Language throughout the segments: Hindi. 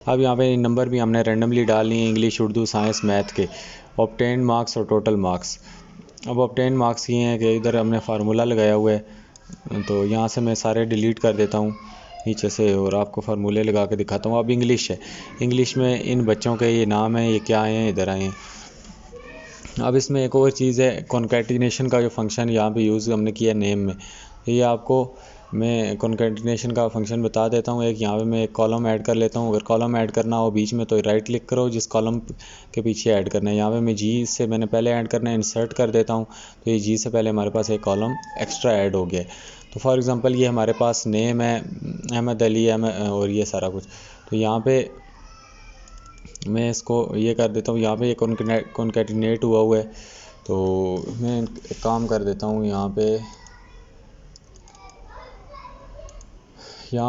अब यहाँ पे नंबर भी हमने रैंडमली डाल लिए, इंग्लिश, उर्दू, साइंस, मैथ के। ऑब्टेन मार्क्स और टोटल मार्क्स। अब ऑब्टेन मार्क्स ये हैं कि इधर हमने फार्मूला लगाया हुआ है, तो यहाँ से मैं सारे डिलीट कर देता हूँ नीचे से और आपको फार्मूले लगा के दिखाता हूँ। अब इंग्लिश है, इंग्लिश में इन बच्चों के ये नाम हैं, ये क्या आए हैं, इधर आए हैं। अब इसमें एक और चीज़ है, कॉन्कैटिनेशन का जो फंक्शन यहाँ पे यूज़ हमने किया नेम में, ये आपको मैं कॉन्कैटिनेशन का फंक्शन बता देता हूँ। एक यहाँ पे मैं एक कॉलम ऐड कर लेता हूँ। अगर कॉलम ऐड करना हो बीच में तो राइट क्लिक करो, जिस कॉलम के पीछे ऐड करना है। यहाँ पे मैं जी से मैंने पहले ऐड करना है, इंसर्ट कर देता हूँ, तो ये जी से पहले हमारे पास एक कॉलम एक्स्ट्रा ऐड हो गया है। तो फॉर एग्ज़ाम्पल ये हमारे पास नेम है अहमद अली और ये सारा कुछ। तो यहाँ पे मैं इसको ये कर देता हूँ, यहाँ पे ये कॉन्कैटिनेट हुआ है। तो मैं एक काम कर देता हूँ, यहाँ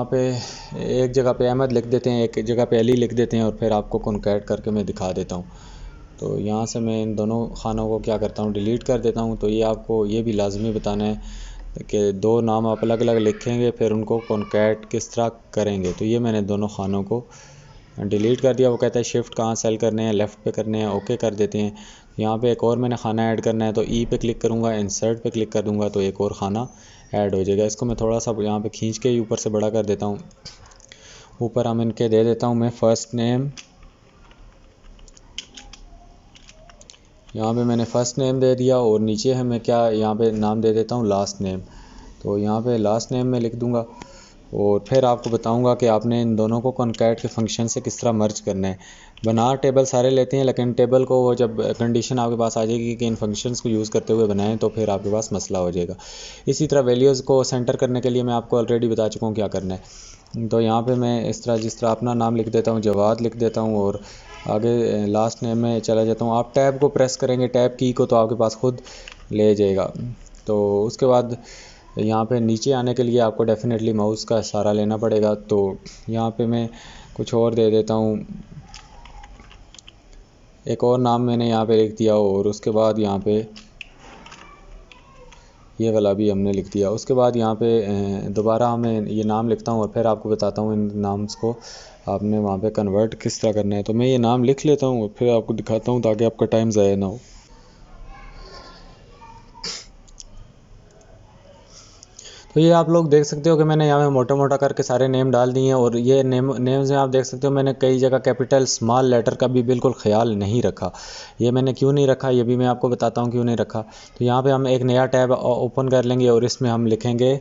पे एक जगह पे अहमद लिख देते हैं, एक जगह पे अली लिख देते हैं और फिर आपको कॉन्कैट करके मैं दिखा देता हूँ। तो यहाँ से मैं इन दोनों खानों को क्या करता हूँ, डिलीट कर देता हूँ। तो ये आपको ये भी लाजमी बताना है कि दो नाम आप अलग अलग लिखेंगे, फिर उनको कॉन्कैट किस तरह करेंगे। तो ये मैंने दोनों खानों को डिलीट कर दिया। वो कहता है शिफ्ट कहाँ सेल करने हैं, लेफ़्ट पे करने हैं, ओके कर देते हैं। यहाँ पे एक और मैंने खाना ऐड करना है, तो ई पे क्लिक करूँगा, इंसर्ट पे क्लिक कर दूँगा, तो एक और खाना ऐड हो जाएगा। इसको मैं थोड़ा सा यहाँ पे खींच के ऊपर से बड़ा कर देता हूँ। ऊपर हम इनके दे देता हूँ मैं फ़र्स्ट नेम, यहाँ पे मैंने फ़र्स्ट नेम दे दिया और नीचे है मैं क्या यहाँ पे नाम दे देता हूँ लास्ट नेम। तो यहाँ पे लास्ट नेम में लिख दूँगा और फिर आपको बताऊंगा कि आपने इन दोनों को कॉन्कैट के फंक्शन से किस तरह मर्ज करना है। बना टेबल सारे लेते हैं, लेकिन टेबल को वो जब कंडीशन आपके पास आ जाएगी कि इन फंक्शंस को यूज़ करते हुए बनाएं, तो फिर आपके पास मसला हो जाएगा। इसी तरह वैल्यूज़ को सेंटर करने के लिए मैं आपको ऑलरेडी बता चुका हूँ क्या करना है। तो यहाँ पे मैं इस तरह जिस तरह अपना नाम लिख देता हूँ, जवाद लिख देता हूँ और आगे लास्ट नेम में चला जाता हूँ। आप टैब को प्रेस करेंगे, टैब की को, तो आपके पास खुद ले जाएगा। तो उसके बाद यहाँ पे नीचे आने के लिए आपको डेफिनेटली माउस का सहारा लेना पड़ेगा। तो यहाँ पे मैं कुछ और दे देता हूँ, एक और नाम मैंने यहाँ पे लिख दिया और उसके बाद यहाँ पे ये वाला भी हमने लिख दिया। उसके बाद यहाँ पे दोबारा मैं ये नाम लिखता हूँ और फिर आपको बताता हूँ इन नाम्स को आपने वहाँ पे कन्वर्ट किस तरह करना है। तो मैं ये नाम लिख लेता हूँ और फिर आपको दिखाता हूँ ताकि आपका टाइम ज़ाया ना हो। तो ये आप लोग देख सकते हो कि मैंने यहाँ पे मोटा मोटा करके सारे नेम डाल दिए हैं और ये नेम्स में आप देख सकते हो मैंने कई जगह कैपिटल स्मॉल लेटर का भी बिल्कुल ख्याल नहीं रखा। ये मैंने क्यों नहीं रखा, ये भी मैं आपको बताता हूँ क्यों नहीं रखा। तो यहाँ पे हम एक नया टैब ओपन कर लेंगे और इसमें हम लिखेंगे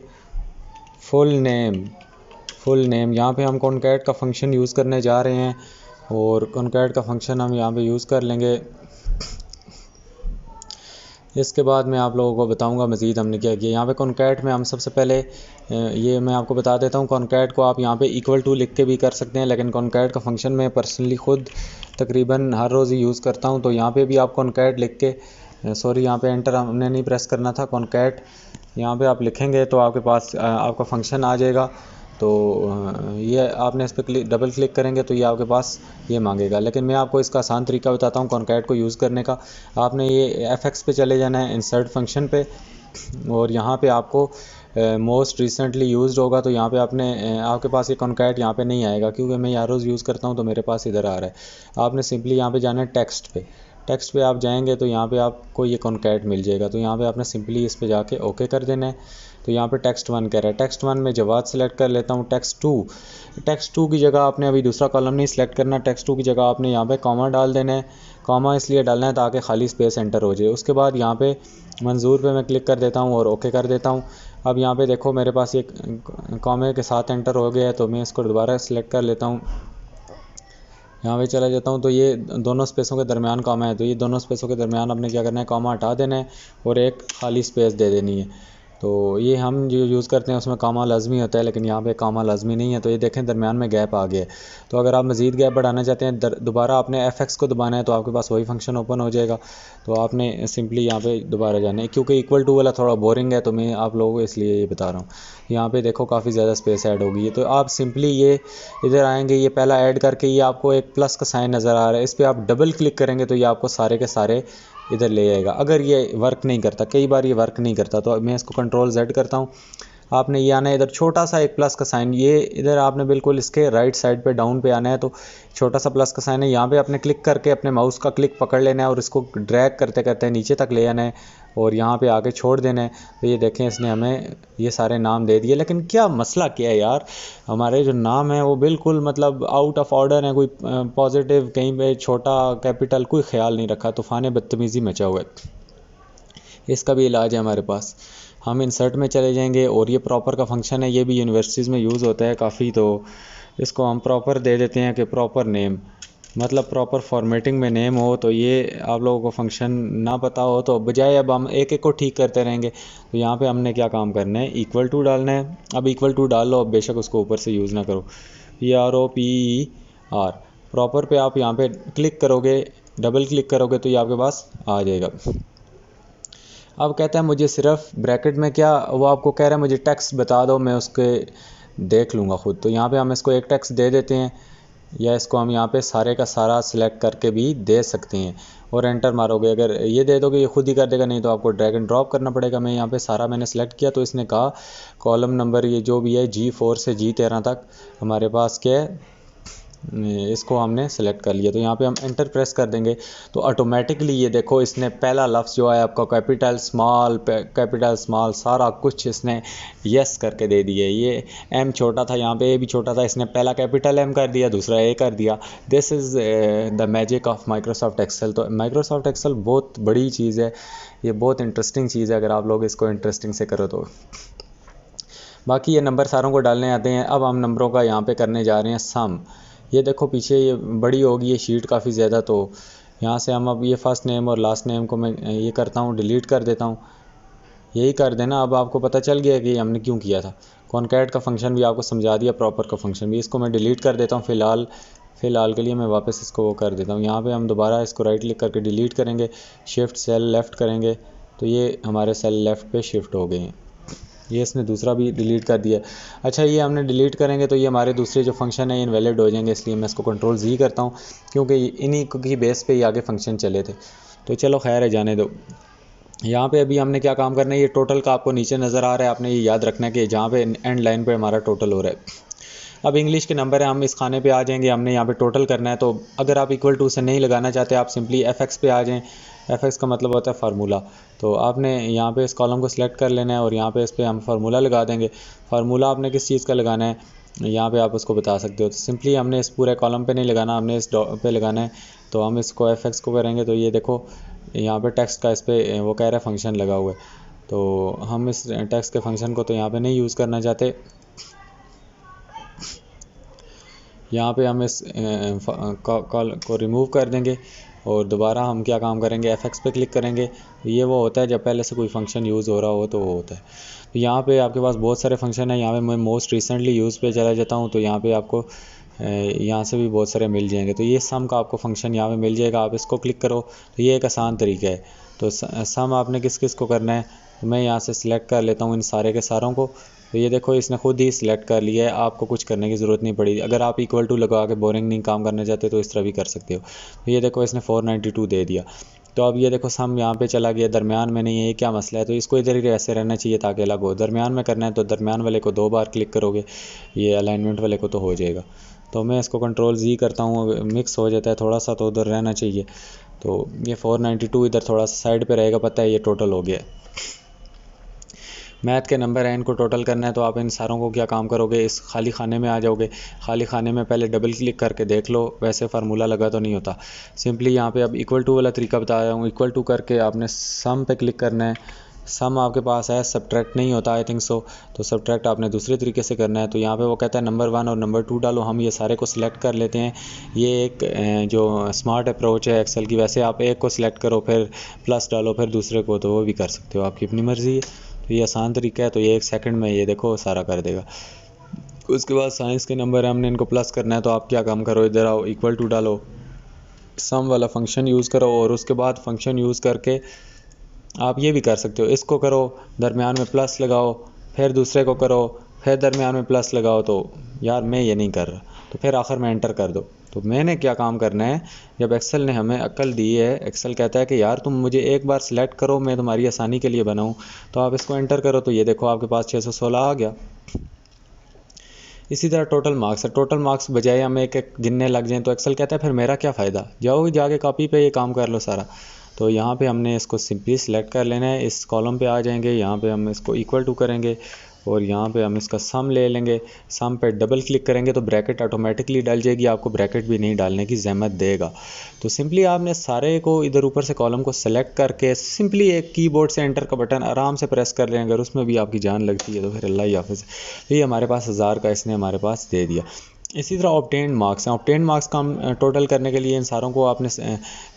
फुल नेम। यहाँ पे हम कॉन्कैट का फंक्शन यूज़ करने जा रहे हैं और कॉन्कैट का फंक्शन हम यहाँ पे यूज़ कर लेंगे। इसके बाद मैं आप लोगों को बताऊंगा मज़ीद हमने क्या किया। यहाँ पे कॉन्कैट में हम सबसे पहले ये मैं आपको बता देता हूँ, कॉन्कैट को आप यहाँ पे इक्वल टू लिख के भी कर सकते हैं, लेकिन कॉन्कैट का फंक्शन मैं पर्सनली ख़ुद तकरीबन हर रोज़ ही यूज़ करता हूँ। तो यहाँ पे भी आप कॉन्कैट लिख के सॉरी यहाँ पे एंटर हमने नहीं प्रेस करना था, कॉन्कैट यहाँ पे आप लिखेंगे तो आपके पास आपका फंक्शन आ जाएगा। तो ये आपने इस पर डबल क्लिक करेंगे तो ये आपके पास ये मांगेगा, लेकिन मैं आपको इसका आसान तरीका बताता हूँ कॉन्कैट को यूज़ करने का। आपने ये fx पे चले जाना है, इंसर्ट फंक्शन पे, और यहाँ पे आपको मोस्ट रिसेंटली यूज्ड होगा। तो यहाँ पे आपके पास ये कॉन्कैट यहाँ पे नहीं आएगा क्योंकि मैं यार रोज़ यूज़ करता हूँ तो मेरे पास इधर आ रहा है। आपने सिंपली यहाँ पे जाना है टेक्स्ट पे आप जाएंगे तो यहाँ पे आपको ये कॉन्कैट मिल जाएगा। तो यहाँ पे आपने सिंपली इस पे जाके ओके कर देना है। तो यहाँ पे टेक्स्ट 1 कह रहा है, टेक्स्ट 1 में जवाब सेलेक्ट कर लेता हूँ। टेक्स्ट 2 की जगह आपने अभी दूसरा कॉलम नहीं सेलेक्ट करना, टेक्स्ट 2 की जगह आपने यहाँ पे कॉमा डाल देना है। कॉमा इसलिए डालना है ताकि खाली स्पेस एंटर हो जाए। उसके बाद यहाँ पे मंजूर पे मैं क्लिक कर देता हूँ और ओके कर देता हूँ। अब यहाँ पे देखो मेरे पास ये कॉमे के साथ एंटर हो गया है, तो मैं इसको दोबारा सेलेक्ट कर लेता हूँ, यहाँ पे चला जाता हूँ। तो ये दोनों स्पेसों के दरमियान कॉमा है, तो ये दोनों स्पेसों के दरमियान आपने क्या करना है, कॉमा हटा देना है और एक खाली स्पेस दे देनी है। तो ये हम जो यूज़ करते हैं उसमें कॉमा लाजमी होता है, लेकिन यहाँ पे कॉमा लाजमी नहीं है। तो ये देखें दरमियान में गैप आ गया है। तो अगर आप मज़ीद गैप बढ़ाना चाहते हैं, दोबारा आपने fx को दबाना है तो आपके पास वही फंक्शन ओपन हो जाएगा। तो आपने सिंपली यहाँ पे दोबारा जाना है, क्योंकि इक्वल टू वाला थोड़ा बोरिंग है तो मैं आप लोगों को इसलिए ये बता रहा हूँ। यहाँ पे देखो काफ़ी ज़्यादा स्पेस ऐड होगी। तो आप सिंपली ये इधर आएंगे, ये पहला ऐड करके ये आपको एक प्लस का साइन नज़र आ रहा है, इस पर आप डबल क्लिक करेंगे तो ये आपको सारे के सारे इधर ले आएगा। अगर ये वर्क नहीं करता, कई बार ये वर्क नहीं करता, तो मैं इसको कंट्रोल Z करता हूँ। आपने ये आना है इधर छोटा सा एक प्लस का साइन, ये इधर आपने बिल्कुल इसके राइट साइड पे डाउन पे आना है, तो छोटा सा प्लस का साइन है, यहाँ पे आपने क्लिक करके अपने माउस का क्लिक पकड़ लेना है और इसको ड्रैग करते करते नीचे तक ले आना है और यहाँ पे आके छोड़ देना है। तो ये देखें इसने हमें ये सारे नाम दे दिए, लेकिन क्या मसला क्या है यार, हमारे जो नाम है वो बिल्कुल मतलब आउट ऑफ ऑर्डर है, कोई पॉजिटिव कहीं पे छोटा कैपिटल कोई ख्याल नहीं रखा, तूफान बदतमीज़ी मचा हुआ है। इसका भी इलाज है हमारे पास, हम इंसर्ट में चले जाएंगे और ये प्रॉपर का फंक्शन है, ये भी यूनिवर्सिटीज़ में यूज़ होता है काफ़ी, तो इसको हम प्रॉपर दे देते हैं कि प्रॉपर नेम, मतलब प्रॉपर फॉर्मेटिंग में नेम हो। तो ये आप लोगों को फंक्शन ना पता हो तो बजाय अब हम एक एक को ठीक करते रहेंगे, तो यहाँ पे हमने क्या काम करना है, इक्वल टू डालना है। अब इक्वल टू डाल लो, अब बेशक उसको ऊपर से यूज़ ना करो, PROPER प्रॉपर पे आप यहाँ पे क्लिक करोगे, डबल क्लिक करोगे तो ये आपके पास आ जाएगा। अब कहता है मुझे सिर्फ ब्रैकेट में क्या, वो आपको कह रहा है मुझे टेक्स्ट बता दो, मैं उसके देख लूँगा खुद। तो यहाँ पे हम इसको एक टेक्स्ट दे देते हैं, या इसको हम यहाँ पे सारे का सारा सिलेक्ट करके भी दे सकते हैं और एंटर मारोगे। अगर ये दे दोगे ये खुद ही कर देगा, नहीं तो आपको ड्रैग एंड ड्रॉप करना पड़ेगा। मैं यहाँ पे सारा मैंने सेलेक्ट किया, तो इसने कहा कॉलम नंबर ये जो भी है G4 से G13 तक हमारे पास क्या है, इसको हमने सेलेक्ट कर लिया। तो यहाँ पे हम एंटर प्रेस कर देंगे तो ऑटोमेटिकली ये देखो इसने पहला लफ्ज़ जो है आपका कैपिटल स्मॉल सारा कुछ इसने यस करके दे दिया। ये एम छोटा था, यहाँ पे ए भी छोटा था, इसने पहला कैपिटल एम कर दिया, दूसरा ए कर दिया। This is the magic of Microsoft Excel. तो माइक्रोसॉफ्ट एक्सेल बहुत बड़ी चीज़ है, ये बहुत इंटरेस्टिंग चीज़ है अगर आप लोग इसको इंटरेस्टिंग से करो तो। बाकी ये नंबर सारों को डालने आते हैं। अब हम नंबरों का यहाँ पे करने जा रहे हैं सम। ये देखो पीछे ये बड़ी होगी ये शीट काफ़ी ज़्यादा, तो यहाँ से हम अब ये फर्स्ट नेम और लास्ट नेम को मैं ये करता हूँ, डिलीट कर देता हूँ। यही कर देना। अब आपको पता चल गया कि हमने क्यों किया था। कॉनकैट का फंक्शन भी आपको समझा दिया, प्रॉपर का फंक्शन भी। इसको मैं डिलीट कर देता हूँ फ़िलहाल के लिए। मैं वापस इसको वो कर देता हूँ। यहाँ पे हम दोबारा इसको राइट क्लिक करके डिलीट करेंगे, शिफ्ट सेल लेफ़्ट करेंगे तो ये हमारे सेल लेफ़्ट पे शिफ्ट हो गए हैं। ये इसने दूसरा भी डिलीट कर दिया। अच्छा ये हमने डिलीट करेंगे तो ये हमारे दूसरे जो फंक्शन है इनवैलिड हो जाएंगे, इसलिए मैं इसको कंट्रोल Z करता हूँ, क्योंकि इन्हीं की बेस पे ही आगे फंक्शन चले थे। तो चलो खैर है, जाने दो। यहाँ पे अभी हमने क्या काम करना है, ये टोटल का आपको नीचे नज़र आ रहा है, आपने ये याद रखना है कि जहाँ पे एंड लाइन पे हमारा टोटल हो रहा है। अब इंग्लिश के नंबर है, हम इस खाने पे आ जाएंगे, हमने यहाँ पे टोटल करना है। तो अगर आप इक्वल टू से नहीं लगाना चाहते, आप सिंपली FX पे आ जाएं। FX का मतलब होता है फार्मूला। तो आपने यहाँ पे इस कॉलम को सिलेक्ट कर लेना है और यहाँ पे इस पर हम फार्मूला लगा देंगे। फार्मूला आपने किस चीज़ का लगाना है यहाँ पे आप उसको बता सकते हो। तो सिंपली हमने इस पूरे कॉलम पे नहीं लगाना, हमने इस पे लगाना है। तो हम इसको FX को करेंगे तो ये देखो यहाँ पे टेक्स्ट का इस पर वो कह रहा है फंक्शन लगा हुआ है। तो हम इस टेक्स्ट के फंक्शन को तो यहाँ पे नहीं यूज़ करना चाहते। यहाँ पे हम इस कॉल को रिमूव कर देंगे और दोबारा हम क्या काम करेंगे, FX पे क्लिक करेंगे। ये वो होता है जब पहले से कोई फंक्शन यूज़ हो रहा हो तो वो होता है। तो यहाँ पे आपके पास बहुत सारे फंक्शन है। यहाँ पे मैं मोस्ट रिसेंटली यूज़ पे चला जाता हूँ, तो यहाँ पे आपको यहाँ से भी बहुत सारे मिल जाएंगे। तो ये सम का आपको फंक्शन यहाँ पे मिल जाएगा, आप इसको क्लिक करो तो ये एक आसान तरीका है। तो सम आपने किस किस को करना है, तो मैं यहाँ से सिलेक्ट कर लेता हूँ इन सारे के सारों को। तो ये देखो इसने खुद ही सिलेक्ट कर लिया है, आपको कुछ करने की ज़रूरत नहीं पड़ी। अगर आप इक्वल टू लगा के बोरिंग नहीं काम करना चाहते तो इस तरह भी कर सकते हो। तो ये देखो इसने 492 दे दिया। तो अब ये देखो सम यहाँ पे चला गया, दरमियान में नहीं है, ये क्या मसला है। तो इसको इधर ही ऐसे रहना चाहिए ताकि अलग हो। दरमियान में करना है तो दरमियान वाले को 2 बार क्लिक करोगे, ये अलाइनमेंट वाले को तो हो जाएगा। तो मैं इसको कंट्रोल Z करता हूँ, मिक्स हो जाता है थोड़ा सा तो उधर रहना चाहिए। तो ये 492 इधर थोड़ा सा साइड पे रहेगा, पता है ये टोटल हो गया। मैथ के नंबर है, इनको टोटल करना है। तो आप इन सारों को क्या काम करोगे, इस खाली खाने में आ जाओगे। खाली खाने में पहले डबल क्लिक करके देख लो, वैसे फार्मूला लगा तो नहीं होता। सिंपली यहाँ पे अब इक्वल टू वाला तरीका बता रहा हूँ। इक्वल टू करके आपने सम पे क्लिक करना है। सम आपके पास है, सब्ट्रैक्ट नहीं होता आई थिंक सो। तो सब्ट्रैक्ट आपने दूसरे तरीके से करना है। तो यहाँ पे वो कहता है नंबर 1 और नंबर 2 डालो। हम ये सारे को सिलेक्ट कर लेते हैं। ये एक जो स्मार्ट अप्रोच है एक्सेल की, वैसे आप एक को सिलेक्ट करो फिर प्लस डालो फिर दूसरे को, तो वो भी कर सकते हो, आपकी अपनी मर्ज़ी है। तो ये आसान तरीका है। तो ये 1 सेकंड में ये देखो सारा कर देगा। उसके बाद साइंस के नंबर है, हमने इनको प्लस करना है। तो आप क्या काम करो, इधर आओ, इक्वल टू डालो, सम वाला फंक्शन यूज़ करो और उसके बाद फंक्शन यूज़ करके आप ये भी कर सकते हो, इसको करो, दरमियान में प्लस लगाओ, फिर दूसरे को करो, फिर दरमियान में प्लस लगाओ। तो यार मैं ये नहीं कर रहा, तो फिर आखिर में एंटर कर दो। तो मैंने क्या काम करना है, जब एक्सेल ने हमें अक्ल दी है, एक्सेल कहता है कि यार तुम मुझे एक बार सिलेक्ट करो, मैं तुम्हारी आसानी के लिए बनाऊँ, तो आप इसको एंटर करो, तो ये देखो आपके पास 616 आ गया। इसी तरह टोटल मार्क्स है, टोटल मार्क्स बजाय हमें एक एक गिनने लग जाएं तो एक्सेल कहता है फिर मेरा क्या फ़ायदा, जाओ जाके कॉपी पे ये काम कर लो सारा। तो यहाँ पे हमने इसको सिंपली सिलेक्ट कर लेना है, इस कॉलम पे आ जाएंगे, यहाँ पे हम इसको इक्वल टू करेंगे और यहाँ पे हम इसका सम ले लेंगे, सम पे डबल क्लिक करेंगे तो ब्रैकेट ऑटोमेटिकली डल जाएगी, आपको ब्रैकेट भी नहीं डालने की ज़हमत देगा। तो सिंपली आपने सारे को इधर ऊपर से कॉलम को सेलेक्ट करके सिंपली एक कीबोर्ड से एंटर का बटन आराम से प्रेस कर लें, अगर उसमें भी आपकी जान लगती है तो फिर अल्लाह ही हाफ़िज़। ये हमारे पास 1000 का इसने हमारे पास दे दिया। इसी तरह ऑब्टेन मार्क्स हैं, ऑब्टेन मार्क्स का हम टोटल करने के लिए इन सारों को आपने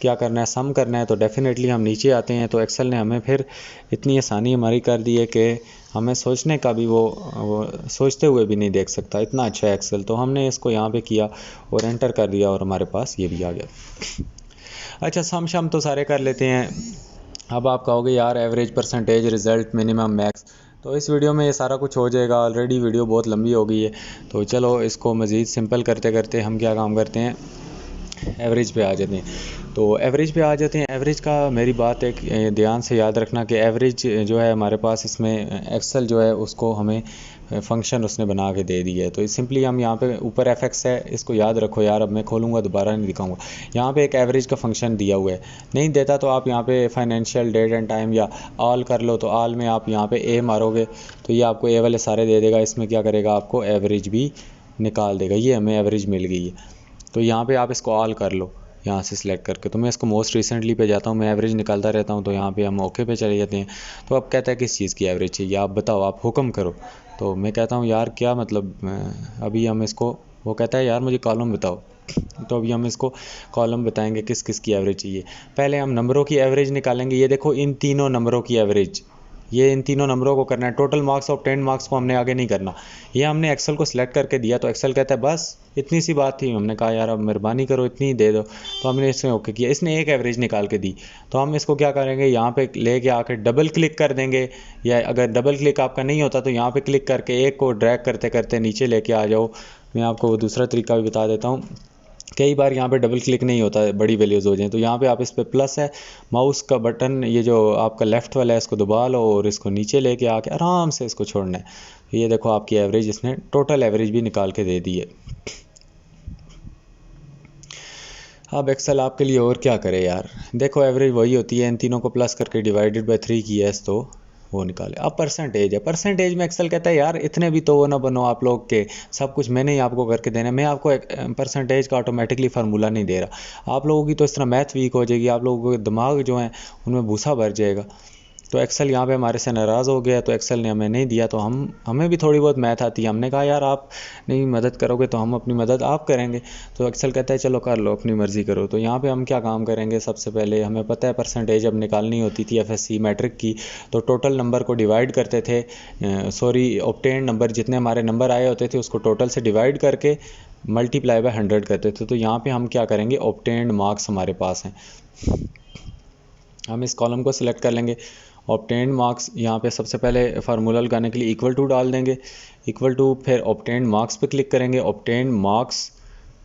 क्या करना है, सम करना है। तो डेफिनेटली हम नीचे आते हैं तो एक्सेल ने हमें फिर इतनी आसानी हमारी कर दी है कि हमें सोचने का भी वो सोचते हुए भी नहीं देख सकता, इतना अच्छा है एक्सेल। तो हमने इसको यहाँ पे किया और एंटर कर दिया और हमारे पास ये भी आ गया। अच्छा, सम शम तो सारे कर लेते हैं। अब आप कहोगे यार average, percentage, result, minimum, max, तो इस वीडियो में ये सारा कुछ हो जाएगा। ऑलरेडी वीडियो बहुत लंबी हो गई है, तो चलो इसको मज़ीद सिंपल करते करते हम क्या काम करते हैं, एवरेज पे आ जाते हैं। तो एवरेज पे आ जाते हैं। एवरेज का मेरी बात एक ध्यान से याद रखना कि एवरेज जो है हमारे पास, इसमें एक्सेल जो है उसको हमें फंक्शन उसने बना के दे दी है। तो सिंपली हम यहाँ पे ऊपर fx है, इसको याद रखो यार, अब मैं खोलूँगा दोबारा नहीं दिखाऊंगा। यहाँ पे एक एवरेज का फंक्शन दिया हुआ है, नहीं देता तो आप यहाँ पे फाइनेंशियल, डेट एंड टाइम या ऑल कर लो। तो ऑल में आप यहाँ पे ए मारोगे तो ये आपको ए वाले सारे दे देगा, इसमें क्या करेगा आपको एवरेज भी निकाल देगा। ये हमें एवरेज मिल गई है, तो यहाँ पे आप इसको ऑल कर लो यहाँ से सिलेक्ट करके। तो मैं इसको मोस्ट रिसेंटली पे जाता हूँ, मैं एवरेज निकालता रहता हूँ, तो यहाँ पे हम ओके पे चले जाते हैं। तो अब कहता है किस चीज़ की एवरेज चाहिए, आप बताओ, आप हुक्म करो। तो मैं कहता हूँ यार क्या मतलब, अभी हम इसको, वो कहता है यार मुझे कॉलम बताओ। तो अभी हम इसको कॉलम बताएंगे किस किस की एवरेज चाहिए। पहले हम नंबरों की एवरेज निकालेंगे। ये देखो इन तीनों नंबरों की एवरेज, ये इन तीनों नंबरों को करना है। टोटल मार्क्स और 10 मार्क्स को हमने आगे नहीं करना। ये हमने एक्सेल को सिलेक्ट करके दिया तो एक्सेल कहता है बस इतनी सी बात थी। हमने कहा यार अब मेहरबानी करो इतनी ही दे दो, तो हमने इसमें ओके किया। इसने एक एवरेज निकाल के दी, तो हम इसको क्या करेंगे, यहाँ पे लेके आकर डबल क्लिक कर देंगे, या अगर डबल क्लिक आपका नहीं होता तो यहाँ पे क्लिक करके एक को ड्रैग करते करते नीचे लेके आ जाओ। मैं आपको दूसरा तरीका भी बता देता हूँ। कई बार यहाँ पे डबल क्लिक नहीं होता है, बड़ी वैल्यूज़ हो जाएं, तो यहाँ पे आप इस पे प्लस है, माउस का बटन ये जो आपका लेफ़्ट वाला है इसको दबा लो और इसको नीचे लेके आके आराम से इसको छोड़ना है। ये देखो आपकी एवरेज, इसने टोटल एवरेज भी निकाल के दे दी है। अब एक्सेल आपके लिए और क्या करे यार, देखो एवरेज वही होती है, इन तीनों को प्लस करके डिवाइडेड बाय 3 किया है तो वो निकाले। अब परसेंटेज है, परसेंटेज में एक्सेल कहता है यार इतने भी तो वो ना बनो आप लोग के, सब कुछ मैंने ही आपको करके देना है। मैं आपको एक परसेंटेज का ऑटोमेटिकली फार्मूला नहीं दे रहा। आप लोगों की तो इस तरह मैथ वीक हो जाएगी, आप लोगों के दिमाग जो हैं उनमें भूसा भर जाएगा। तो एक्सेल यहाँ पे हमारे से नाराज़ हो गया, तो एक्सेल ने हमें नहीं दिया। तो हमें भी थोड़ी बहुत मैथ आती है, हमने कहा यार आप नहीं मदद करोगे तो हम अपनी मदद आप करेंगे। तो एक्सेल कहता है चलो कर लो, अपनी मर्ज़ी करो। तो यहाँ पे हम क्या काम करेंगे, सबसे पहले हमें पता है परसेंटेज अब निकालनी होती थी एफएससी मैट्रिक की, तो टोटल नंबर को डिवाइड करते थे, ऑब्टेन नंबर, जितने हमारे नंबर आए होते थे उसको टोटल से डिवाइड करके मल्टीप्लाई बाय 100 करते थे। तो यहाँ पे हम क्या करेंगे, ऑब्टेन्ड मार्क्स हमारे पास हैं, हम इस कॉलम को सिलेक्ट कर लेंगे। ऑब्टेन्ड मार्क्स, यहाँ पे सबसे पहले फार्मूला लगाने के लिए इक्वल टू डाल देंगे, इक्वल टू, फिर ऑब्टेन्ड मार्क्स पे क्लिक करेंगे, ऑब्टेन्ड मार्क्स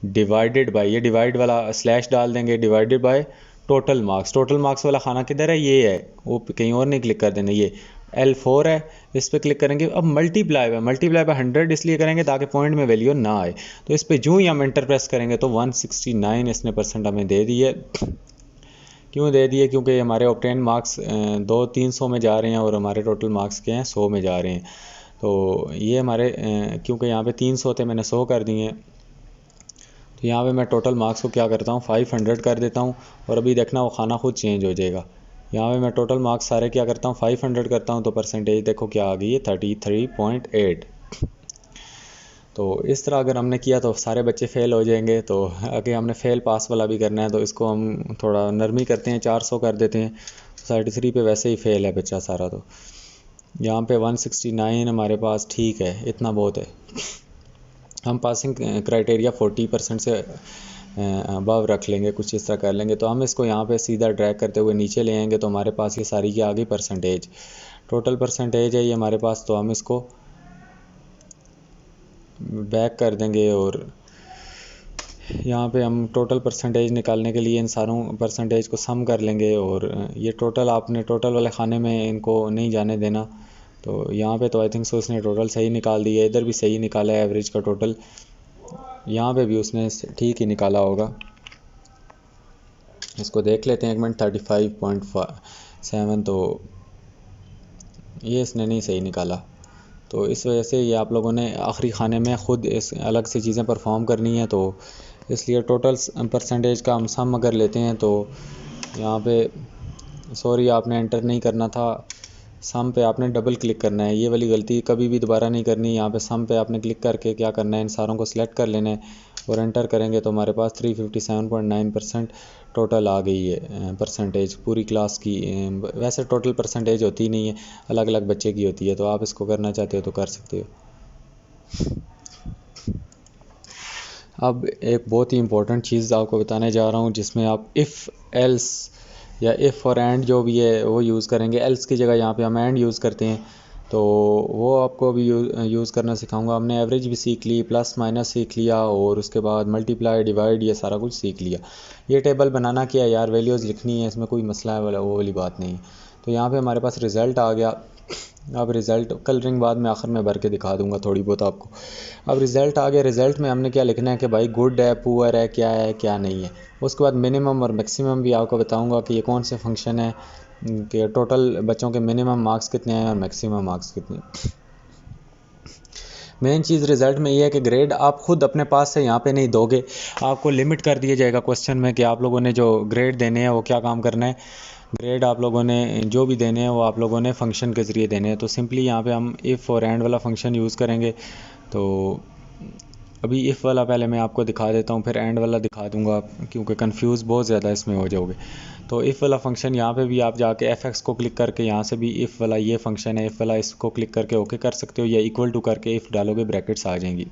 डिवाइडेड बाय, ये डिवाइड वाला स्लैश डाल देंगे, divided by total marks. Total marks वाला खाना किधर है, ये है, वो कहीं और नहीं क्लिक कर देना, ये L4 है, इस पर क्लिक करेंगे। अब मल्टीप्लाई बाय 100 इसलिए करेंगे ताकि पॉइंट में वैल्यू ना आए। तो इस पर जो ही हम एंटर प्रेस करेंगे तो 169 इसने परसेंट हमें दे दी है। क्यों दे दिए, क्योंकि हमारे ऑब्टेन मार्क्स 200-300 में जा रहे हैं और हमारे टोटल मार्क्स के हैं 100 में जा रहे हैं। तो ये हमारे क्योंकि यहाँ पे 300 थे, मैंने 100 कर दिए हैं। तो यहाँ पे मैं टोटल मार्क्स को क्या करता हूँ 500 कर देता हूँ, और अभी देखना वो खाना खुद चेंज हो जाएगा। यहाँ पे मैं टोटल मार्क्स सारे क्या करता हूँ 500 करता हूँ, तो परसेंटेज देखो क्या आ गई है 33.8। तो इस तरह अगर हमने किया तो सारे बच्चे फ़ेल हो जाएंगे। तो अगर हमने फ़ेल पास वाला भी करना है तो इसको हम थोड़ा नरमी करते हैं, 400 कर देते हैं। 33 पे वैसे ही फ़ेल है बच्चा सारा। तो यहाँ पे 169 हमारे पास, ठीक है, इतना बहुत है। हम पासिंग क्राइटेरिया 40% से अबव रख लेंगे, कुछ इस तरह कर लेंगे। तो हम इसको यहाँ पे सीधा ड्रैग करते हुए नीचे ले आएंगे, तो हमारे पास ये सारी की आ गई परसेंटेज, टोटल परसेंटेज है ये हमारे पास। तो हम इसको बैक कर देंगे और यहाँ पे हम टोटल परसेंटेज निकालने के लिए इन सारों परसेंटेज को सम कर लेंगे और ये टोटल आपने टोटल वाले खाने में इनको नहीं जाने देना। तो यहाँ पे तो आई थिंक सो इसने टोटल सही निकाल दिया, इधर भी सही निकाला है एवरेज का टोटल, यहाँ पे भी उसने ठीक ही निकाला होगा। इसको देख लेते हैं एक मिनट। 35.7 तो ये इसने नहीं सही निकाला। तो इस वजह से ये आप लोगों ने आखिरी खाने में ख़ुद इस अलग से चीज़ें परफॉर्म करनी है, तो इसलिए टोटल परसेंटेज का हम सम अगर लेते हैं तो यहाँ पे सॉरी आपने एंटर नहीं करना था, सम पे आपने डबल क्लिक करना है। ये वाली गलती कभी भी दोबारा नहीं करनी। यहाँ पे सम पे आपने क्लिक करके क्या करना है, इन सारों को सिलेक्ट कर लेना है और एंटर करेंगे तो हमारे पास 357.9% टोटल आ गई है परसेंटेज पूरी क्लास की। वैसे टोटल परसेंटेज होती नहीं है, अलग अलग बच्चे की होती है, तो आप इसको करना चाहते हो तो कर सकते हो। अब एक बहुत ही इम्पोर्टेंट चीज़ आपको बताने जा रहा हूँ, जिसमें आप इफ़ एल्स या इफ़ और एंड जो भी है वो यूज़ करेंगे। एल्स की जगह यहाँ पे हम एंड यूज़ करते हैं, तो वो आपको भी यूज़ करना सिखाऊंगा। हमने एवरेज भी सीख ली, प्लस माइनस सीख लिया और उसके बाद मल्टीप्लाई डिवाइड ये सारा कुछ सीख लिया। ये टेबल बनाना क्या है यार, वैल्यूज़ लिखनी है, इसमें कोई मसला है वाला वो वाली बात नहीं है। तो यहाँ पे हमारे पास रिज़ल्ट आ गया। अब रिज़ल्ट कलरिंग बाद में आखिर में भर के दिखा दूंगा थोड़ी बहुत आपको। अब रिज़ल्ट आ गया। रिज़ल्ट में हमने क्या लिखना है कि भाई गुड है, पुअर है, क्या नहीं है। उसके बाद मिनिमम और मैक्सिमम भी आपको बताऊंगा कि ये कौन से फंक्शन है, कि टोटल बच्चों के मिनिमम मार्क्स कितने हैं और मैक्सिमम मार्क्स कितने हैं। मेन चीज़ रिज़ल्ट में ये है कि ग्रेड आप खुद अपने पास से यहाँ पे नहीं दोगे, आपको लिमिट कर दिया जाएगा क्वेश्चन में कि आप लोगों ने जो ग्रेड देने हैं वो क्या काम करना है। ग्रेड आप लोगों ने जो भी देने हैं वो आप लोगों ने फंक्शन के ज़रिए देने हैं। तो सिंपली यहाँ पे हम इफ़ और एंड वाला फंक्शन यूज़ करेंगे। तो अभी इफ़ वाला पहले मैं आपको दिखा देता हूँ, फिर एंड वाला दिखा दूँगा, क्योंकि कंफ्यूज बहुत ज़्यादा इसमें हो जाओगे। तो इफ़ वाला फंक्शन यहाँ पे भी आप जाके एफ को क्लिक करके यहाँ से भी इफ़ वाला ये फंक्शन है, इफ़ वाला इसको क्लिक करके ओके कर सकते हो, या इक्वल टू करके इफ़ डालोगे ब्रैकेट्स आ जाएंगी।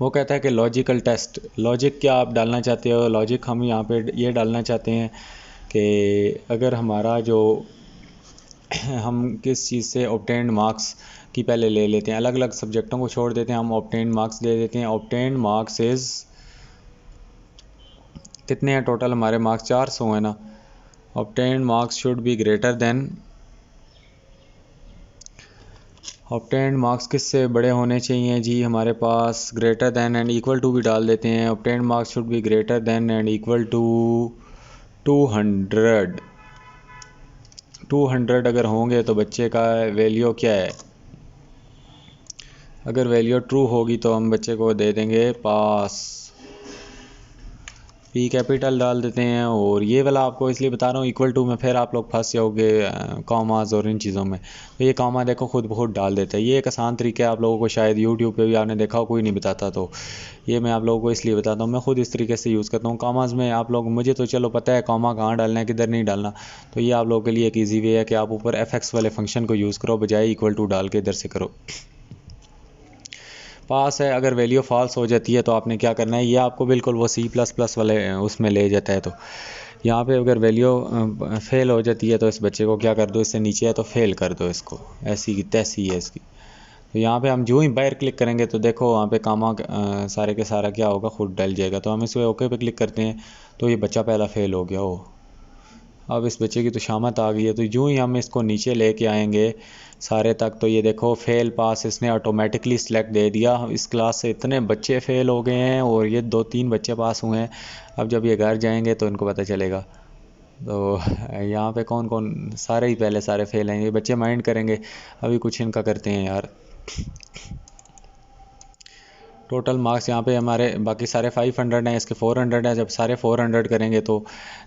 वो कहता है कि लॉजिकल टेस्ट, लॉजिक क्या आप डालना चाहते हो। लॉजिक हम यहाँ पे ये डालना चाहते हैं कि अगर हमारा जो हम किस चीज़ से ऑब्टेन्ड मार्क्स की पहले ले लेते हैं, अलग अलग सब्जेक्टों को छोड़ देते हैं, हम ऑब्टेन्ड मार्क्स दे देते हैं। ऑब्टेन्ड मार्क्स इज़ कितने हैं टोटल हमारे मार्क्स 400 है ना। Obtained marks should be greater than, obtained marks किससे बड़े होने चाहिए जी, हमारे पास greater than and equal to भी डाल देते हैं। Obtained marks should be greater than and equal to 200। 200 अगर होंगे तो बच्चे का वैल्यू क्या है, अगर वैल्यू ट्रू होगी तो हम बच्चे को दे देंगे पास। पी कैपिटल डाल देते हैं। और ये वाला आपको इसलिए बता रहा हूँ इक्वल टू में, फिर आप लोग फंस जाओगे कॉमास और इन चीज़ों में। तो ये कॉमा देखो खुद बहुत डाल देता है। ये एक आसान तरीका है, आप लोगों को शायद यूट्यूब पे भी आपने देखा हो, कोई नहीं बताता, तो ये मैं आप लोगों को इसलिए बताता हूँ। मैं खुद इस तरीके से यूज़ करता हूँ। कॉमास में आप लोग, मुझे तो चलो पता है कॉमा कहाँ डालना है किधर नहीं डालना, तो ये आप लोगों के लिए एक ईजी वे है कि आप ऊपर एफ वाले फंक्शन को यूज़ करो, बजाय इक्वल टू डाल के इधर से करो। पास है। अगर वैल्यू फॉल्स हो जाती है तो आपने क्या करना है, ये आपको बिल्कुल वो C++ वाले उसमें ले जाता है। तो यहाँ पे अगर वैल्यू फेल हो जाती है तो इस बच्चे को क्या कर दो, इससे नीचे है तो फेल कर दो इसको, ऐसी की तैसी है इसकी। तो यहाँ पे हम जो ही बाहर क्लिक करेंगे तो देखो वहाँ पे कामा सारे के सारा क्या होगा, खुद डल जाएगा। तो हम इस ओके पे क्लिक करते हैं तो ये बच्चा पहला फेल हो गया हो। अब इस बच्चे की तो शामत आ गई है। तो यूँ ही हम इसको नीचे लेके आएंगे सारे तक, तो ये देखो फेल पास इसने ऑटोमेटिकली सिलेक्ट दे दिया। इस क्लास से इतने बच्चे फेल हो गए हैं और ये 2-3 बच्चे पास हुए हैं। अब जब ये घर जाएंगे तो इनको पता चलेगा। तो यहाँ पे कौन कौन, सारे ही पहले सारे फेल हैं, ये बच्चे माइंड करेंगे। अभी कुछ इनका करते हैं यार। टोटल मार्क्स यहाँ पे हमारे बाकी सारे 500 हैं, इसके 400 हैं। जब सारे 400 करेंगे तो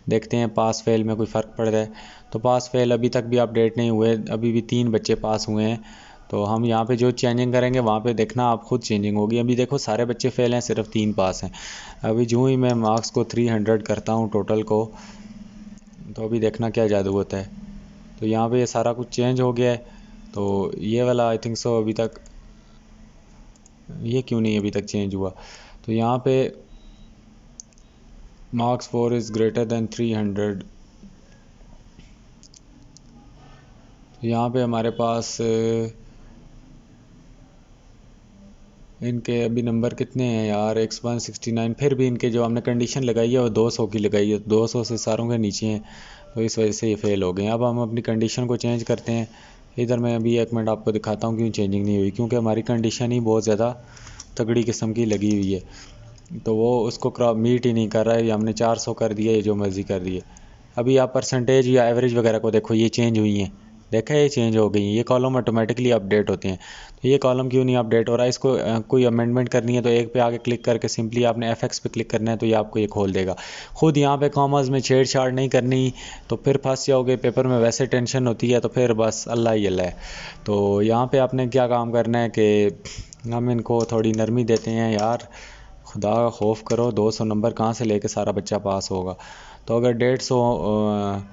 देखते हैं पास फेल में कोई फ़र्क पड़ जाए। तो पास फेल अभी तक भी अपडेट नहीं हुए, अभी भी 3 बच्चे पास हुए हैं। तो हम यहाँ पे जो चेंजिंग करेंगे वहाँ पे देखना आप खुद चेंजिंग होगी। अभी देखो सारे बच्चे फेल हैं, सिर्फ 3 पास हैं। अभी जो ही मैं मार्क्स को 300 करता हूँ टोटल को, तो अभी देखना क्या जादू होता है। तो यहाँ पे ये सारा कुछ चेंज हो गया है। तो ये वाला आई थिंक सो अभी तक, ये क्यों नहीं अभी तक चेंज हुआ। तो यहाँ पे मार्क्स 4 इज़ ग्रेटर देन 300। तो यहाँ पे हमारे पास इनके अभी नंबर कितने हैं यार, x169। फिर भी इनके जो हमने कंडीशन लगाई है वो 200 की लगाई है, 200 से सारों के नीचे हैं, तो इस वजह से ये फ़ेल हो गए। अब हम अपनी कंडीशन को चेंज करते हैं। इधर मैं अभी 1 मिनट आपको दिखाता हूँ क्यों चेंजिंग नहीं हुई, क्योंकि हमारी कंडीशन ही बहुत ज़्यादा तगड़ी किस्म की लगी हुई है, तो वो उसको क्रॉप मीट ही नहीं कर रहा है। ये हमने 400 कर दिया, ये जो मर्ज़ी कर दिए। अभी आप परसेंटेज या एवरेज वगैरह को देखो, ये चेंज हुई हैं, देखा है ये चेंज हो गई हैं। ये कॉलम ऑटोमेटिकली अपडेट होते हैं, तो ये कॉलम क्यों नहीं अपडेट हो रहा है? इसको कोई अमेंडमेंट करनी है तो एक पे आगे क्लिक करके सिंपली आपने FX पे क्लिक करना है, तो ये आपको ये खोल देगा। खुद यहाँ पे कॉमर्स में छेड़छाड़ नहीं करनी, तो फिर फंस जाओगे। पेपर में वैसे टेंशन होती है, तो फिर बस अल्लाह ही अल्लाह है। तो यहाँ पे आपने क्या काम करना है कि हम इनको थोड़ी नरमी देते हैं यार, खुदा का खौफ करो। 200 नंबर कहाँ से लेके सारा बच्चा पास होगा? तो अगर 150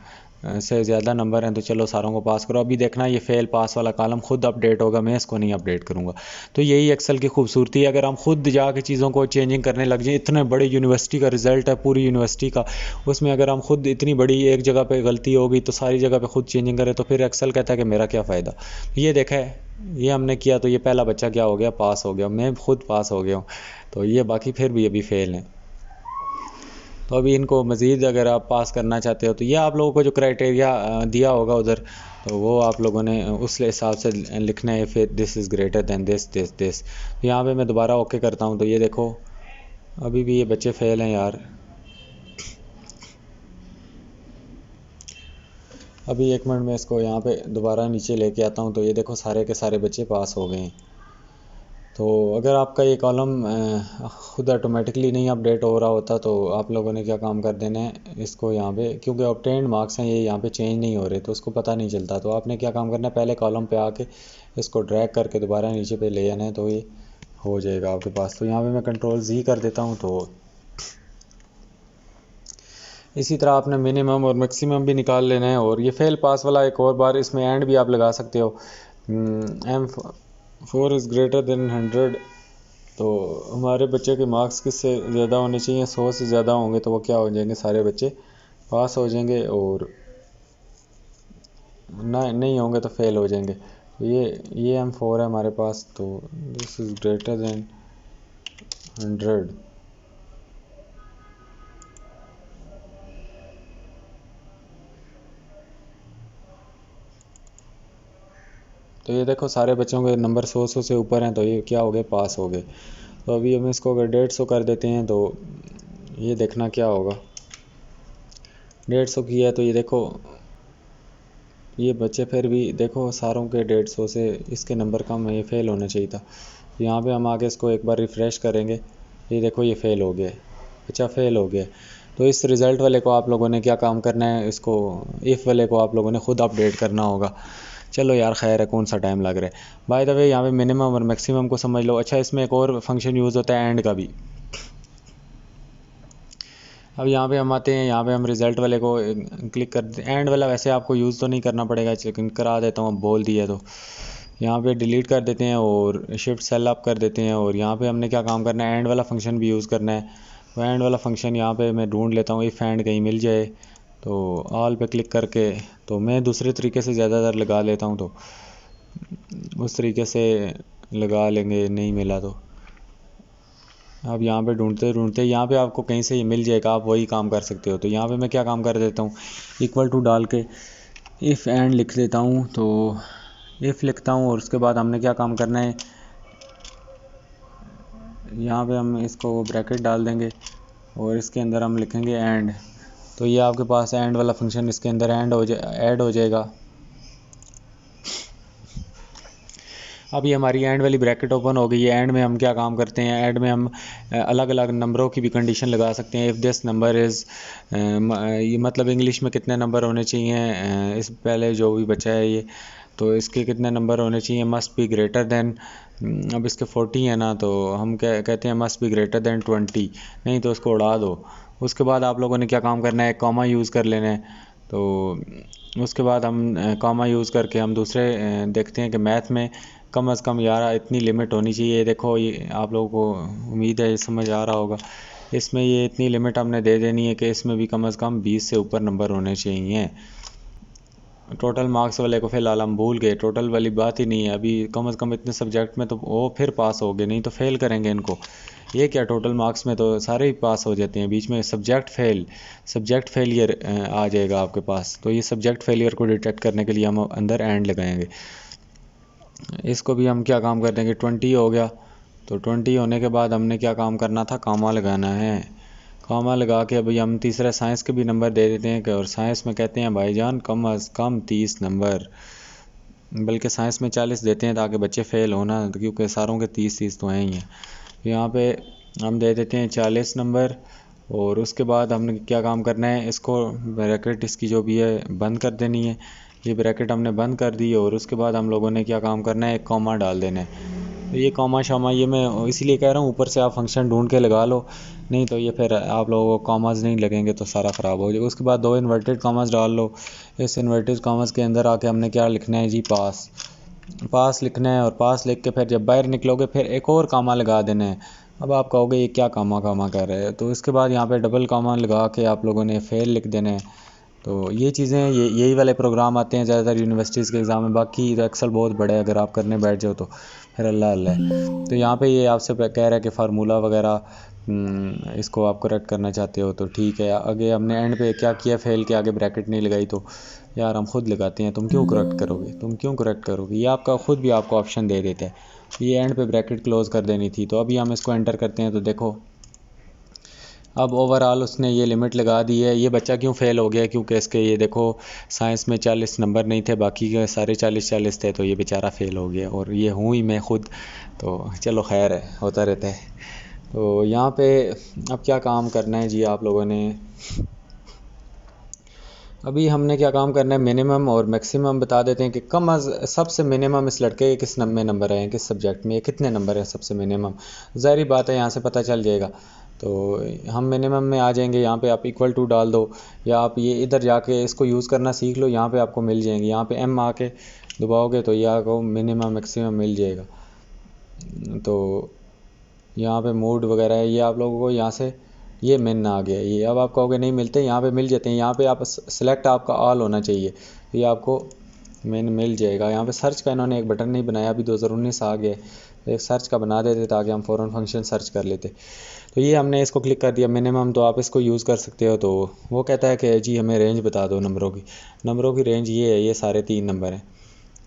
से ज़्यादा नंबर हैं तो चलो सारों को पास करो। अभी देखना ये फेल पास वाला कॉलम खुद अपडेट होगा, मैं इसको नहीं अपडेट करूँगा। तो यही एक्सेल की खूबसूरती है। अगर हम खुद जाके चीज़ों को चेंजिंग करने लग जाएं, इतने बड़े यूनिवर्सिटी का रिज़ल्ट है, पूरी यूनिवर्सिटी का, उसमें अगर हम खुद इतनी बड़ी एक जगह पे गलती हो गई तो सारी जगह पे खुद चेंजिंग करें, तो फिर एक्सेल कहता है कि मेरा क्या फ़ायदा। ये देखा है, ये हमने किया तो ये पहला बच्चा क्या हो गया, पास हो गया। मैं खुद पास हो गया हूँ, तो ये बाकी फिर भी अभी फेल हैं। तो अभी इनको मज़ीद अगर आप पास करना चाहते हो तो ये आप लोगों को जो क्राइटेरिया दिया होगा उधर, तो वो आप लोगों ने उस हिसाब से लिखना है। फिर this is greater than this this this. तो यहाँ पे मैं दोबारा ओके करता हूँ, तो ये देखो अभी भी ये बच्चे फेल हैं यार। अभी 1 मिनट में इसको यहाँ पे दोबारा नीचे लेके आता हूँ, तो ये देखो सारे के सारे बच्चे पास हो गए हैं। तो अगर आपका ये कॉलम खुद ऑटोमेटिकली नहीं अपडेट हो रहा होता तो आप लोगों ने क्या काम कर देना है, इसको यहाँ पे, क्योंकि ऑब्टेन्ड मार्क्स हैं ये यहाँ पे चेंज नहीं हो रहे तो उसको पता नहीं चलता। तो आपने क्या काम करना है, पहले कॉलम पे आके इसको ड्रैग करके दोबारा नीचे पे ले आना है, तो ये हो जाएगा आपके पास। तो यहाँ पे मैं Ctrl+Z कर देता हूँ। तो इसी तरह आपने मिनिमम और मैक्सिमम भी निकाल लेना है। और ये फेल पास वाला एक और बार इसमें एंड भी आप लगा सकते हो, M4 इज़ ग्रेटर देन 100। तो हमारे बच्चे के मार्क्स किससे ज़्यादा होने चाहिए, 100 से ज़्यादा होंगे तो वो क्या हो जाएंगे, सारे बच्चे पास हो जाएंगे, और ना नहीं होंगे तो फेल हो जाएंगे। तो ये M4 है हमारे पास, तो दिस इज़ ग्रेटर देन 100। तो ये देखो सारे बच्चों के नंबर 100 से ऊपर हैं, तो ये क्या हो गए, पास हो गए। तो अभी हम इसको अगर 150 कर देते हैं, तो ये देखना क्या होगा। 150 की है तो ये देखो ये बच्चे फिर भी देखो सारों के 150 से इसके नंबर कम है, ये फ़ेल होना चाहिए था। यहाँ पे हम आगे इसको एक बार रिफ़्रेश करेंगे, ये देखो ये फ़ेल हो गया, बच्चा फ़ेल हो गया। तो इस रिज़ल्ट वाले को आप लोगों ने क्या काम करना है, इसको इफ़ वाले को आप लोगों ने खुद अपडेट करना होगा। चलो यार खैर है, कौन सा टाइम लग रहा है। बाय द वे यहाँ पे मिनिमम और मैक्सिमम को समझ लो। अच्छा, इसमें एक और फंक्शन यूज़ होता है एंड का भी। अब यहाँ पे हम आते हैं, यहाँ पे हम रिज़ल्ट वाले को क्लिक करते हैं। एंड वाला वैसे आपको यूज़ तो नहीं करना पड़ेगा, लेकिन करा देता हूँ, अब बोल दिया तो यहाँ पे डिलीट कर देते हैं और शिफ्ट सेल अप कर देते हैं। और यहाँ पे हमने क्या काम करना है, एंड वाला फंक्शन भी यूज़ करना है। तो एंड वाला फंक्शन यहाँ पे मैं ढूंढ लेता हूँ, इफ़ एंड कहीं मिल जाए तो ऑल पे क्लिक करके, तो मैं दूसरे तरीके से ज़्यादातर लगा लेता हूँ, तो उस तरीके से लगा लेंगे, नहीं मिला तो आप यहाँ पे ढूंढते ढूंढते यहाँ पे आपको कहीं से ये मिल जाएगा, आप वही काम कर सकते हो। तो यहाँ पे मैं क्या काम कर देता हूँ, इक्वल टू डाल के इफ़ एंड लिख देता हूँ। तो इफ़ लिखता हूँ और उसके बाद हमने क्या काम करना है, यहाँ पे हम इसको ब्रैकेट डाल देंगे और इसके अंदर हम लिखेंगे एंड। तो ये आपके पास एंड वाला फंक्शन इसके अंदर ऐड हो जाएगा। अब ये हमारी एंड वाली ब्रैकेट ओपन हो गई है। एंड में हम क्या काम करते हैं, एंड में हम अलग अलग नंबरों की भी कंडीशन लगा सकते हैं। इफ़ दिस नंबर इज़, ये मतलब इंग्लिश में कितने नंबर होने चाहिए, इस पहले जो भी बचा है ये, तो इसके कितने नंबर होने चाहिए, मस्ट बी ग्रेटर देन, अब इसके 40 है ना, तो हम कहते हैं मस्ट बी ग्रेटर देन 20, नहीं तो उसको उड़ा दो। उसके बाद आप लोगों ने क्या काम करना है, कॉमा यूज़ कर लेना है। तो उसके बाद हम कॉमा यूज़ करके हम दूसरे देखते हैं कि मैथ में कम से कम यार इतनी लिमिट होनी चाहिए। देखो ये आप लोगों को उम्मीद है ये समझ आ रहा होगा। इसमें ये इतनी लिमिट हमने दे देनी है कि इसमें भी कम से कम 20 से ऊपर नंबर होने चाहिए। टोटल मार्क्स वाले को फ़िलहाल हम भूल गए, टोटल वाली बात ही नहीं है अभी। कम से कम इतने सब्जेक्ट में तो वो फिर पास हो गए, नहीं तो फेल करेंगे इनको। ये क्या टोटल मार्क्स में तो सारे ही पास हो जाते हैं, बीच में सब्जेक्ट फेलियर आ जाएगा आपके पास। तो ये सब्जेक्ट फेलियर को डिटेक्ट करने के लिए हम अंदर एंड लगाएंगे। इसको भी हम क्या काम कर देंगे, 20 हो गया। तो 20 होने के बाद हमने क्या काम करना था, कामा लगाना है। कामा लगा के अभी हम तीसरा साइंस के भी नंबर दे देते हैं। और साइंस में कहते हैं भाईजान कम अज़ कम 30 नंबर, बल्कि साइंस में 40 देते हैं ताकि बच्चे फेल हो ना, क्योंकि सारों के 30 तो हैं ही हैं। यहाँ पे हम दे देते हैं 40 नंबर। और उसके बाद हमने क्या काम करना है, इसको ब्रैकेट इसकी जो भी है बंद कर देनी है। ये ब्रैकेट हमने बंद कर दी। और उसके बाद हम लोगों ने क्या काम करना है, एक कॉमा डाल देना है। तो ये कॉमा शामा ये मैं इसीलिए कह रहा हूँ, ऊपर से आप फंक्शन ढूंढ के लगा लो, नहीं तो ये फिर आप लोगों को कॉमास नहीं लगेंगे तो सारा ख़राब हो जाएगा। उसके बाद 2 इन्वर्टेड कॉमास डाल लो। इस इन्वर्टेड कॉमास के अंदर आके हमने क्या लिखना है जी, पास लिखना है। और पास लिख के फिर जब बाहर निकलोगे फिर एक और कामा लगा देना है। अब आप कहोगे ये क्या कामा कर रहे हैं, तो इसके बाद यहाँ पे डबल कामा लगा के आप लोगों ने फेल लिख देना है। तो ये चीज़ें यही वाले प्रोग्राम आते हैं ज़्यादातर यूनिवर्सिटीज़ के एग्ज़ाम में। बाकी तो एक्सेल बहुत बड़ा है, अगर आप करने बैठ जाओ तो फिर अल्लाह अल्लाह है। तो यहाँ पे ये आपसे कह रहा है कि फार्मूला वगैरह इसको आप करेक्ट करना चाहते हो तो ठीक है। आगे हमने एंड पे क्या किया, फेल के आगे ब्रैकेट नहीं लगाई, तो यार हम खुद लगाते हैं, तुम क्यों करेक्ट करोगे, ये आपका खुद भी आपको ऑप्शन दे देता है। ये एंड पे ब्रैकेट क्लोज़ कर देनी थी। तो अभी हम इसको एंटर करते हैं तो देखो अब ओवरऑल उसने ये लिमिट लगा दी है। ये बच्चा क्यों फेल हो गया, क्योंकि इसके ये देखो साइंस में 40 नंबर नहीं थे, बाकी के सारे 40 थे, तो ये बेचारा फेल हो गया। और ये हूँ ही मैं खुद, तो चलो खैर है, होता रहता है। तो यहाँ पे अब क्या काम करना है जी आप लोगों ने, अभी हमने क्या काम करना है, मिनिमम और मैक्सिमम बता देते हैं कि सबसे मिनिमम इस लड़के के किस नंबर आए हैं, किस सब्जेक्ट में कितने नंबर है सबसे मिनिमम। ज़ाहिर बात है यहाँ से पता चल जाएगा। तो हम मिनिमम में आ जाएंगे, यहाँ पे आप इक्वल टू डाल दो, या आप ये इधर जाके इसको यूज़ करना सीख लो, यहाँ पे आपको मिल जाएंगे। यहाँ पे एम आके दबाओगे तो ये आपको मिनिमम मैक्सिमम मिल जाएगा। तो यहाँ पे मोड वगैरह है, ये आप लोगों को यहाँ से ये मेन आ गया। ये अब आप कहोगे नहीं मिलते, यहाँ पे मिल जाते हैं। यहाँ पे आप सेलेक्ट आपका ऑल होना चाहिए, ये आपको मेन मिल जाएगा। यहाँ पे सर्च का इन्होंने एक बटन नहीं बनाया, अभी 2019 आ गया, एक सर्च का बना देते ताकि हम फ़ौरन फंक्शन सर्च कर लेते। तो ये हमने इसको क्लिक कर दिया मिनिमम, तो आप इसको यूज़ कर सकते हो। तो वो कहता है कि जी हमें रेंज बता दो नंबरों की रेंज ये है, ये सारे 3 नंबर हैं।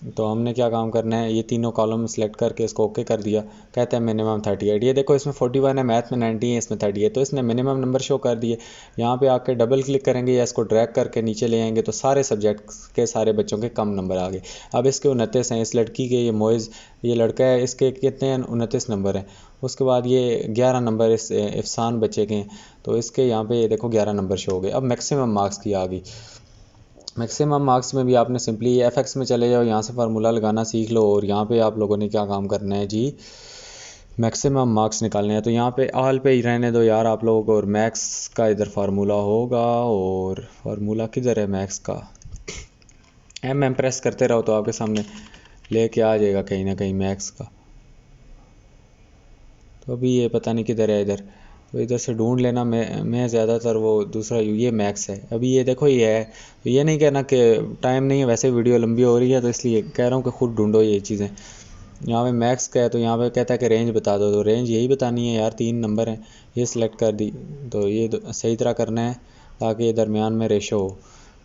तो हमने क्या काम करना है, ये तीनों कॉलम सेलेक्ट करके इसको ओके कर दिया। कहते हैं मिनिमम 38, ये देखो इसमें 41 है, मैथ में 90 है, इसमें 30 है, तो इसने मिनिमम नंबर शो कर दिए। यहाँ पे आके डबल क्लिक करेंगे या इसको ड्रैग करके नीचे ले आएंगे तो सारे सब्जेक्ट के सारे बच्चों के कम नंबर आ गए। अब इसके 29 हैं, इस लड़की के, ये मोइज़ ये लड़का है, इसके कितने हैं, 29 नंबर हैं। उसके बाद ये 11 नंबर इस इफ़सान बच्चे के हैं, तो इसके यहाँ पे ये देखो 11 नंबर शो हो गए। अब मैक्सिमम मार्क्स की आ गई। मैक्सिमम मार्क्स में भी आपने सिंपली एफ में चले जाओ, यहाँ से फार्मूला लगाना सीख लो। और यहाँ पे आप लोगों ने क्या काम करना है जी, मैक्सिमम मार्क्स निकालने हैं। तो यहाँ पे ऑल पे ही रहने दो यार आप लोगों को। और मैक्स का इधर फार्मूला होगा, और फार्मूला किधर है मैक्स का, एम प्रेस करते रहो तो आपके सामने लेके आ जाएगा कहीं ना कहीं मैक्स का। तो अभी ये पता नहीं किधर है इधर, तो इधर से ढूंढ लेना। मैं ज़्यादातर वो दूसरा ये मैक्स है। अभी ये देखो ये है, तो ये नहीं कहना कि टाइम नहीं है, वैसे वीडियो लंबी हो रही है तो इसलिए कह रहा हूँ कि खुद ढूंढो ये चीज़ें। यहाँ पे मैक्स का है, तो यहाँ पे कहता है कि रेंज बता दो, तो रेंज यही बतानी है यार, 3 नंबर हैं, ये सिलेक्ट कर दी। तो ये सही तरह करना है ताकि ये दरमियान में रेशो हो।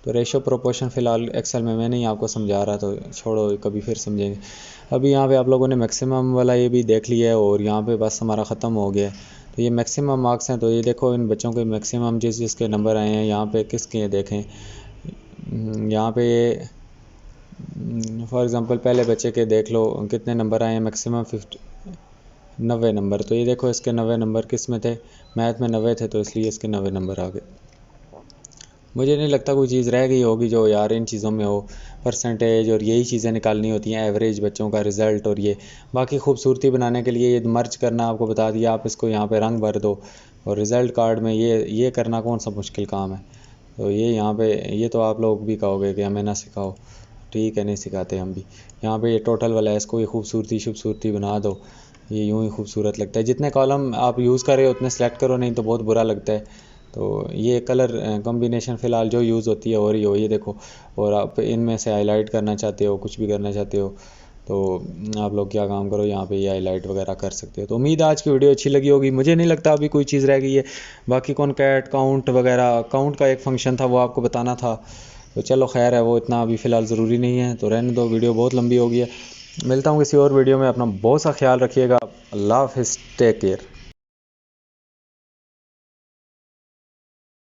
तो रेशो प्रोपोर्शन फ़िलहाल एक्सेल में मैं नहीं आपको समझा रहा, तो छोड़ो कभी फिर समझेंगे। अभी यहाँ पे आप लोगों ने मैक्सिमम वाला ये भी देख लिया है, और यहाँ पे बस हमारा ख़त्म हो गया है। तो ये मैक्सिमम मार्क्स हैं, तो ये देखो इन बच्चों के मैक्सिमम जिसके नंबर आए हैं, यहाँ पे किसके हैं देखें। यहाँ पे फॉर एग्ज़ाम्पल पहले बच्चे के देख लो कितने नंबर आए हैं, मैक्सिमम 90 नंबर। तो ये देखो इसके 90 नंबर किस में थे, मैथ में 90 थे, तो इसलिए इसके 90 नंबर आ गए। मुझे नहीं लगता कोई चीज़ रह गई होगी जो यार इन चीज़ों में हो, परसेंटेज और यही चीज़ें निकालनी होती हैं, एवरेज बच्चों का रिज़ल्ट। और ये बाकी खूबसूरती बनाने के लिए ये मर्ज करना आपको बता दिया, आप इसको यहाँ पे रंग भर दो। और रिज़ल्ट कार्ड में ये करना कौन सा मुश्किल काम है। तो ये यहाँ पे ये तो आप लोग भी कहोगे कि हमें ना सिखाओ, ठीक है नहीं सिखाते हम भी। यहाँ पे ये टोटल वाला है, इसको ये खूबसूरती बना दो, ये यूँ ही खूबसूरत लगता है। जितने कॉलम आप यूज़ कर रहे हो उतने सेलेक्ट करो, नहीं तो बहुत बुरा लगता है। तो ये कलर कॉम्बिनेशन फ़िलहाल जो यूज़ होती है और ये देखो, और आप इनमें से हाईलाइट करना चाहते हो, कुछ भी करना चाहते हो तो आप लोग क्या काम करो, यहाँ पे ये हाईलाइट वगैरह कर सकते हो। तो उम्मीद है आज की वीडियो अच्छी लगी होगी। मुझे नहीं लगता अभी कोई चीज़ रह गई है। बाकी कॉनकैट काउंट वगैरह, काउंट का एक फंक्शन था वो आपको बताना था, तो चलो खैर है, वो इतना अभी फ़िलहाल ज़रूरी नहीं है, तो रहने दो, वीडियो बहुत लंबी हो गई है। मिलता हूँ किसी और वीडियो में। अपना बहुत सा ख्याल रखिएगा। अल्लाह हाफ़िज़, टेक केयर।